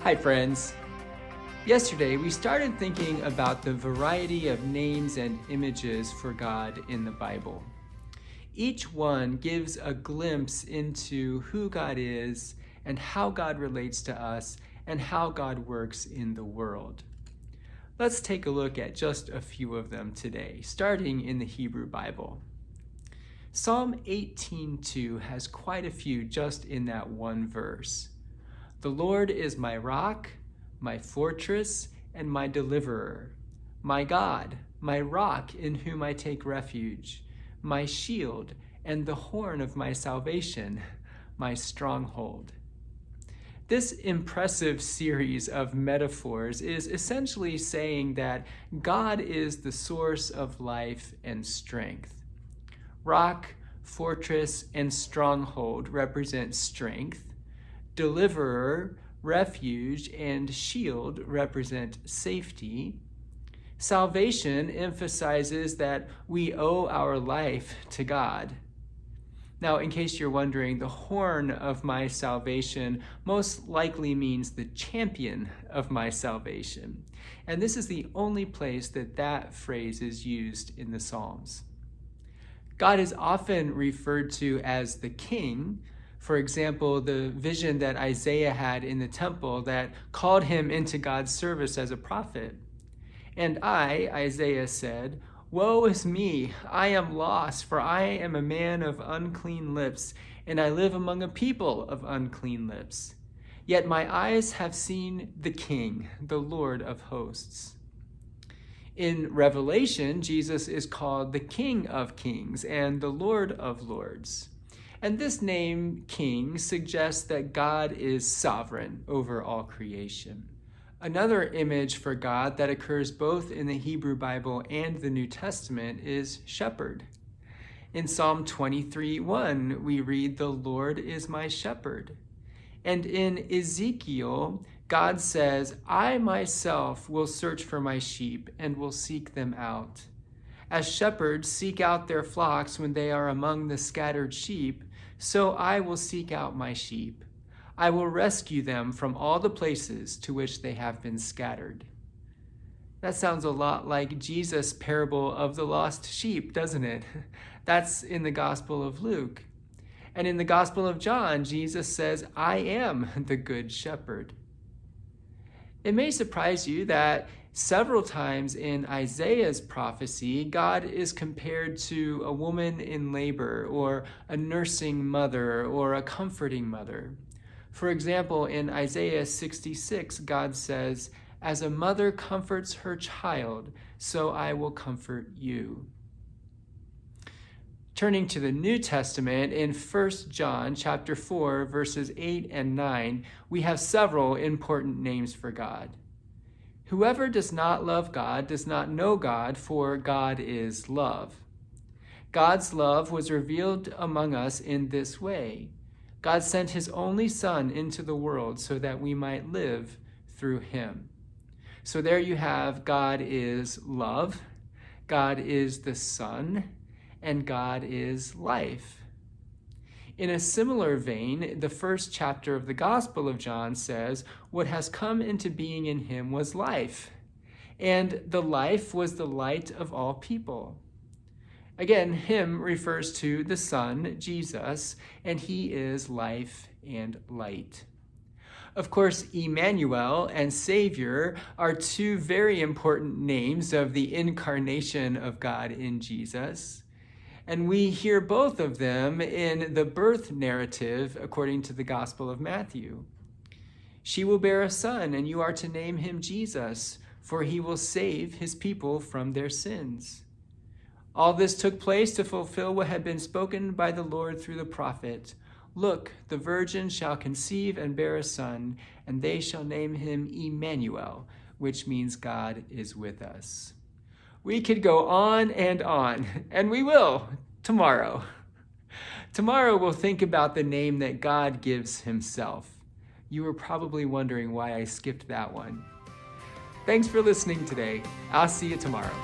Hi friends! Yesterday we started thinking about the variety of names and images for God in the Bible. Each one gives a glimpse into who God is and how God relates to us and how God works in the world. Let's take a look at just a few of them today, starting in the Hebrew Bible. Psalm 18:2 has quite a few just in that one verse. The Lord is my rock, my fortress, and my deliverer, my God, my rock in whom I take refuge, my shield and the horn of my salvation, my stronghold. This impressive series of metaphors is essentially saying that God is the source of life and strength. Rock, fortress, and stronghold represent strength. Deliverer, refuge, and shield represent safety. Salvation emphasizes that we owe our life to God. Now, in case you're wondering, the horn of my salvation most likely means the champion of my salvation. And this is the only place that that phrase is used in the Psalms. God is often referred to as the King. For example, the vision that Isaiah had in the temple that called him into God's service as a prophet. And I, Isaiah said, "Woe is me, I am lost, for I am a man of unclean lips, and I live among a people of unclean lips. Yet my eyes have seen the King, the Lord of hosts." In Revelation, Jesus is called the King of Kings and the Lord of Lords. And this name, King, suggests that God is sovereign over all creation. Another image for God that occurs both in the Hebrew Bible and the New Testament is shepherd. In Psalm 23:1, we read, "The Lord is my shepherd." And in Ezekiel, God says, "I myself will search for my sheep and will seek them out. As shepherds seek out their flocks when they are among the scattered sheep, so I will seek out my sheep. I will rescue them from all the places to which they have been scattered." That sounds a lot like Jesus' parable of the lost sheep, doesn't it? That's in the Gospel of Luke. And in the Gospel of John, Jesus says, "I am the good shepherd." It may surprise you that several times in Isaiah's prophecy, God is compared to a woman in labor or a nursing mother or a comforting mother. For example, in Isaiah 66, God says, "As a mother comforts her child, so I will comfort you." Turning to the New Testament, in 1 John chapter 4, verses 8 and 9, we have several important names for God. Whoever does not love God does not know God, for God is love. God's love was revealed among us in this way. God sent his only Son into the world so that we might live through him. So there you have God is love, God is the Son, and God is life. In a similar vein, the first chapter of the Gospel of John says, "What has come into being in him was life, and the life was the light of all people." Again, him refers to the Son, Jesus, and he is life and light. Of course, Emmanuel and Savior are two very important names of the incarnation of God in Jesus. And we hear both of them in the birth narrative according to the Gospel of Matthew. "She will bear a son, and you are to name him Jesus, for he will save his people from their sins." All this took place to fulfill what had been spoken by the Lord through the prophet. "Look, the virgin shall conceive and bear a son, and they shall name him Emmanuel," which means God is with us. We could go on, and we will tomorrow. Tomorrow we'll think about the name that God gives himself. You were probably wondering why I skipped that one. Thanks for listening today. I'll see you tomorrow.